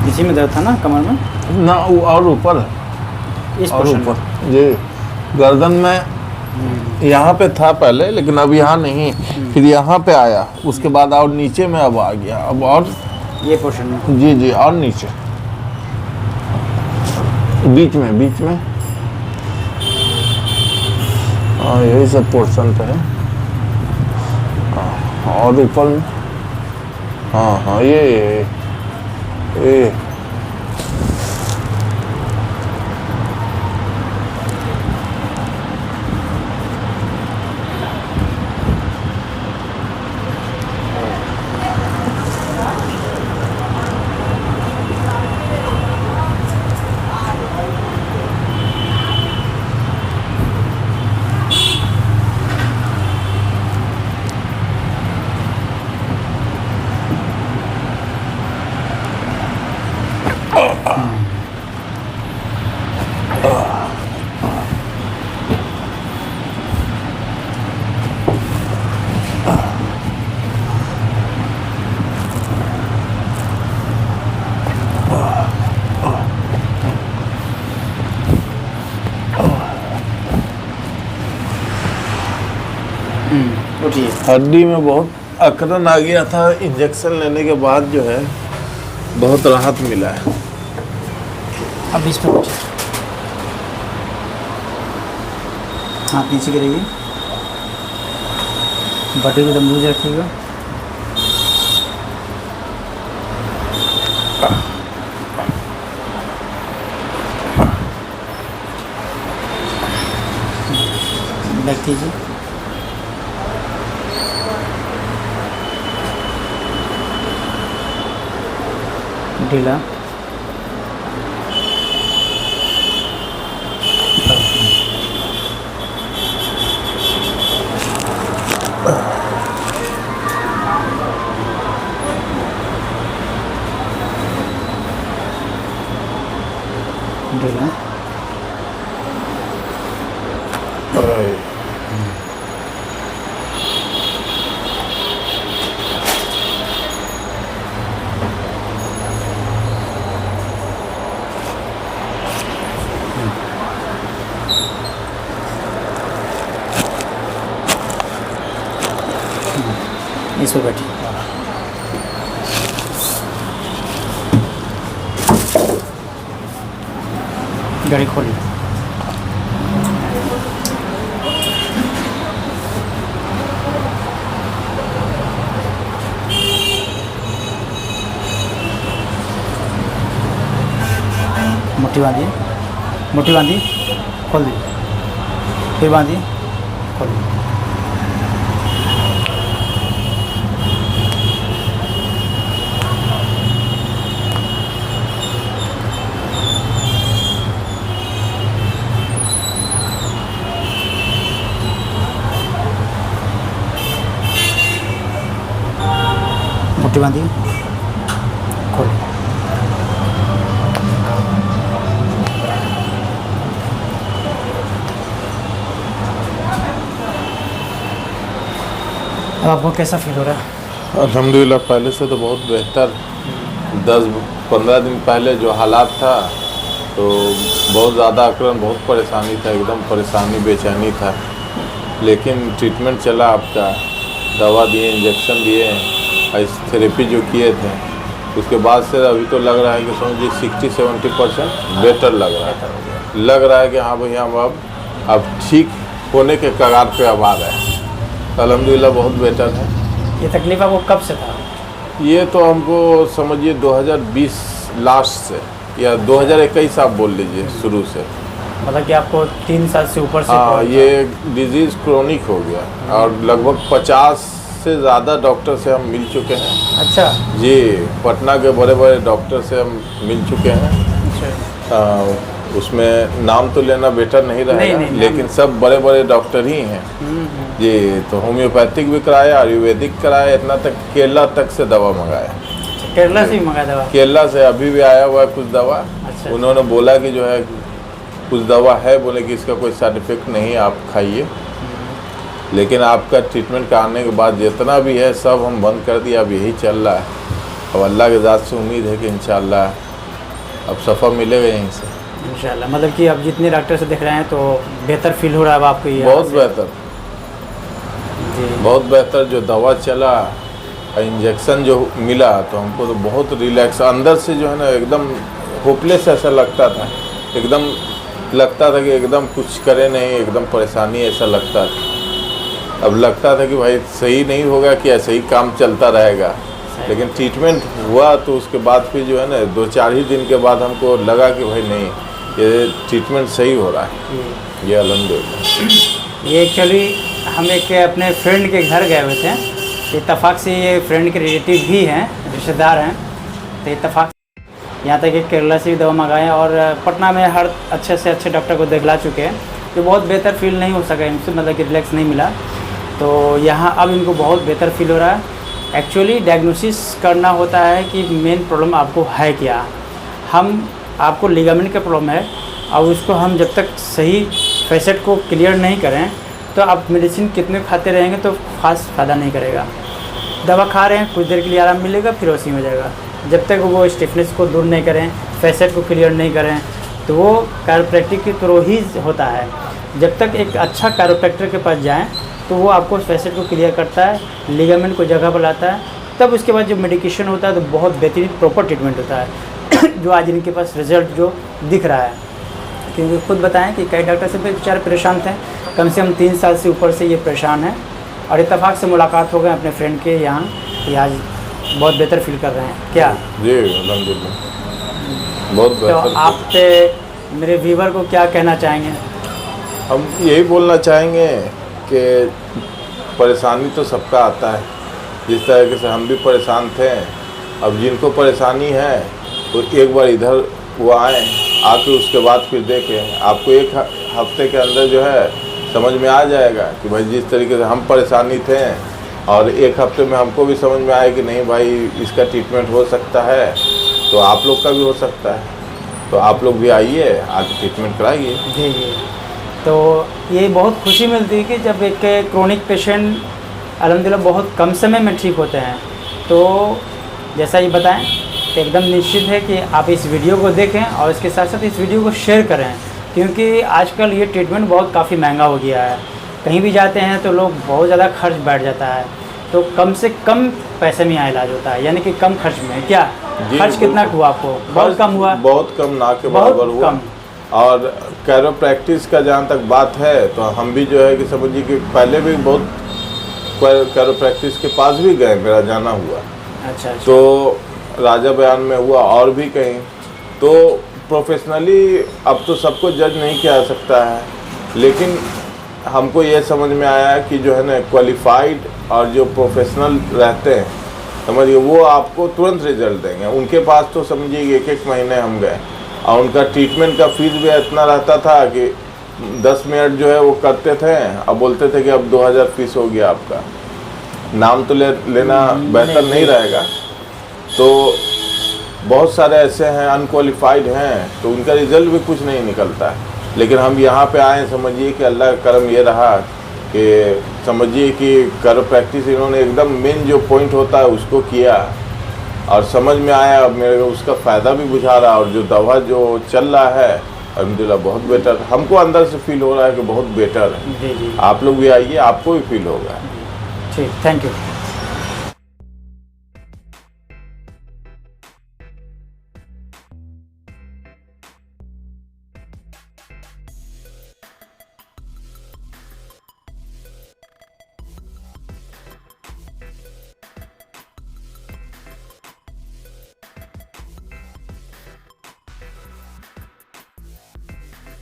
इसी में दर्द था ना कमर में? ना वो और ऊपर है, इस और पोर्शन ऊपर में? जी गर्दन में यहाँ पे था पहले, लेकिन अब यहाँ नहीं, फिर यहाँ पे आया, उसके बाद और नीचे में अब आ गया, अब और ये पोर्शन में? जी जी और नीचे बीच में हाँ यही सब पोर्शन पे है। हाँ और ऊपर में हाँ ये उठिए। हड्डी में बहुत अकड़न आ गया था, इंजेक्शन लेने के बाद जो है बहुत राहत मिला है। अब इस पे कुछ हाथ नीचे करेगी, बॉडी को एकदम लूज रखिएगा। बैक कीजिए। ढीला। ढीला। इस पर बैठिए। गाड़ी खोलिए। मुट्ठी बांधिए, मुट्ठी बांधिए, खोल दीजिए, फिर बांधिए, खोल दीजिए। मुट्ठी बांधिए, खोलिए। अब आपको कैसा फील हो रहा है? अल्हम्दुलिल्लाह पहले से तो बहुत बेहतर। 10-15 दिन पहले जो हालात था तो बहुत ज़्यादा अकड़न, बहुत परेशानी था, एकदम परेशानी बेचैनी था, लेकिन ट्रीटमेंट चला आपका, दवा दिए, इंजेक्शन दिए, इस थेरेपी जो किए थे उसके बाद से अभी तो लग रहा है कि समझिए 60-70% बेटर लग रहा है। लग रहा है कि हाँ भैया हम अब ठीक होने के कगार पे अब आ गए हैं। अल्हम्दुलिल्लाह बहुत बेटर है। ये तकलीफ आपको कब से था? ये तो हमको समझिए 2020 लास्ट से या 2021 आप बोल लीजिए शुरू से, मतलब कि आपको 3 साल से ऊपर से? हाँ ये डिजीज़ क्रोनिक हो गया और लगभग 50 से ज़्यादा डॉक्टर से हम मिल चुके हैं। अच्छा जी, पटना के बड़े बड़े डॉक्टर से हम मिल चुके हैं। अच्छा। उसमें नाम तो लेना बेटर नहीं रहेगा, नहीं, लेकिन सब बड़े बड़े डॉक्टर ही हैं। जी, तो होम्योपैथिक भी कराया, आयुर्वेदिक कराया, इतना तक केरला तक से दवा मंगाया। केरला से ही मंगाया दवा? केरला से अभी भी आया हुआ है कुछ दवा। अच्छा। उन्होंने बोला कि जो है कुछ दवा है, बोले कि इसका कोई साइड इफेक्ट नहीं, आप खाइए, लेकिन आपका ट्रीटमेंट कराने के बाद जितना भी है सब हम बंद कर दिया। अब यही चल रहा है। अब अल्लाह के ज़ात से उम्मीद है कि इंशाअल्लाह अब सफ़ा मिलेगा यहीं से। इंशाल्लाह। मतलब कि अब जितने डॉक्टर से दिख रहे हैं तो बेहतर फील हो रहा है अब आपको ये? बहुत बेहतर, जी। बहुत बेहतर। जो दवा चला, इंजेक्शन जो मिला तो हमको तो बहुत रिलैक्स, अंदर से जो है ना एकदम होपलेस ऐसा लगता था, एकदम लगता था कि एकदम कुछ करे नहीं, एकदम परेशानी ऐसा लगता था। अब लगता था कि भाई सही नहीं होगा कि ऐसे ही काम चलता रहेगा, लेकिन ट्रीटमेंट हुआ तो उसके बाद फिर जो है ना 2-4 ही दिन के बाद हमको लगा कि भाई नहीं, ये ट्रीटमेंट सही हो रहा है, ये अल्हम्दुलिल्लाह। ये एक्चुअली हम एक अपने फ्रेंड के घर गए हुए थे, इत्तेफाक से ये फ्रेंड के रिलेटिव भी हैं, रिश्तेदार हैं, तो इत्तेफाक यहाँ तक कि केरला से भी दवा मंगाए और पटना में हर अच्छे से अच्छे डॉक्टर को दिखला चुके हैं, तो बहुत बेहतर फील नहीं हो सका इनसे, मतलब कि रिलैक्स नहीं मिला। तो यहाँ अब इनको बहुत बेहतर फील हो रहा है। एक्चुअली डायग्नोसिस करना होता है कि मेन प्रॉब्लम आपको है क्या। हम आपको लिगामेंट का प्रॉब्लम है और उसको हम जब तक सही फैसेट को क्लियर नहीं करें तो आप मेडिसिन कितने खाते रहेंगे तो खास फ़ायदा नहीं करेगा। दवा खा रहे हैं, कुछ देर के लिए आराम मिलेगा, फिर उसी में हो जाएगा। जब तक वो स्टिफनेस को दूर नहीं करें, फैसेट को क्लियर नहीं करें, तो वो कैरोप्रैक्टिक के थ्रू ही होता है। जब तक एक अच्छा कैरोप्रैक्टर के पास जाएं तो वो आपको फैसेट को क्लियर करता है, लिगामेंट को जगह पर लाता है, तब उसके बाद जो मेडिकेशन होता है तो बहुत बेहतरीन प्रॉपर ट्रीटमेंट होता है जो आज इनके पास रिजल्ट जो दिख रहा है। क्योंकि खुद बताएं कि कई डॉक्टर से बेचारे परेशान थे, कम से कम 3 साल से ऊपर से ये परेशान है, और इत्तेफाक से मुलाकात हो गए अपने फ्रेंड के यहाँ कि आज बहुत बेहतर फील कर रहे हैं। क्या जी अल्हम्दुलिल्लाह बहुत तो बेहतर। आप मेरे व्यूवर को क्या कहना चाहेंगे? हम यही बोलना चाहेंगे कि परेशानी तो सबका आता है, जिस तरीके से हम भी परेशान थे। अब जिनको परेशानी है तो एक बार इधर वो आए, आके उसके बाद फिर देखें। आपको एक हफ्ते के अंदर जो है समझ में आ जाएगा कि भाई जिस तरीके से हम परेशानी थे, और एक हफ्ते में हमको भी समझ में आया कि नहीं भाई इसका ट्रीटमेंट हो सकता है, तो आप लोग का भी हो सकता है। तो आप लोग भी आइए, आके ट्रीटमेंट कराइए। जी जी। तो ये बहुत खुशी मिलती है कि जब एक क्रोनिक पेशेंट अल्हम्दुलिल्लाह बहुत कम समय में ठीक होते हैं। तो जैसा ये बताएं, तो एकदम निश्चित है कि आप इस वीडियो को देखें और इसके साथ साथ इस वीडियो को शेयर करें, क्योंकि आजकल ये ट्रीटमेंट बहुत काफ़ी महंगा हो गया है। कहीं भी जाते हैं तो लोग बहुत ज़्यादा खर्च बैठ जाता है, तो कम से कम पैसे में यहाँ इलाज होता है, यानी कि कम खर्च में। क्या खर्च कितना हुआ आपको? बहुत कम हुआ? बहुत कम, ना के बराबर हुआ। कम। और कैरोप्रैक्टिस का जहाँ तक बात है तो हम भी जो है कि समझिए कि पहले भी बहुत कैरोप्रैक्टिस के पास भी गए, मेरा जाना हुआ। अच्छा। तो राजा बयान में हुआ और भी कहीं। तो प्रोफेशनली अब तो सबको जज नहीं किया जा सकता है, लेकिन हमको ये समझ में आया कि जो है ना क्वालिफाइड और जो प्रोफेशनल रहते हैं, समझिए वो आपको तुरंत रिजल्ट देंगे। उनके पास तो समझिए 1-1 महीने हम गए, और उनका ट्रीटमेंट का फीस भी इतना रहता था कि 10 मिनट जो है वो करते थे, अब बोलते थे कि अब 2000 फीस हो गया आपका। नाम तो लेना बेहतर नहीं रहेगा। तो बहुत सारे ऐसे हैं अनक्वालिफाइड हैं, तो उनका रिजल्ट भी कुछ नहीं निकलता है। लेकिन हम यहाँ पे आए, समझिए कि अल्लाह का करम ये रहा कि समझिए कि कैरोप्रैक्टिस इन्होंने एकदम मेन जो पॉइंट होता है उसको किया, और समझ में आया। अब मेरे को उसका फ़ायदा भी बुझा रहा, और जो दवा जो चल रहा है अल्हम्दुलिल्लाह बहुत बेटर, हमको अंदर से फील हो रहा है कि बहुत बेटर है। जी जी। आप लोग भी आइए, आपको भी फील होगा। ठीक, थैंक यू।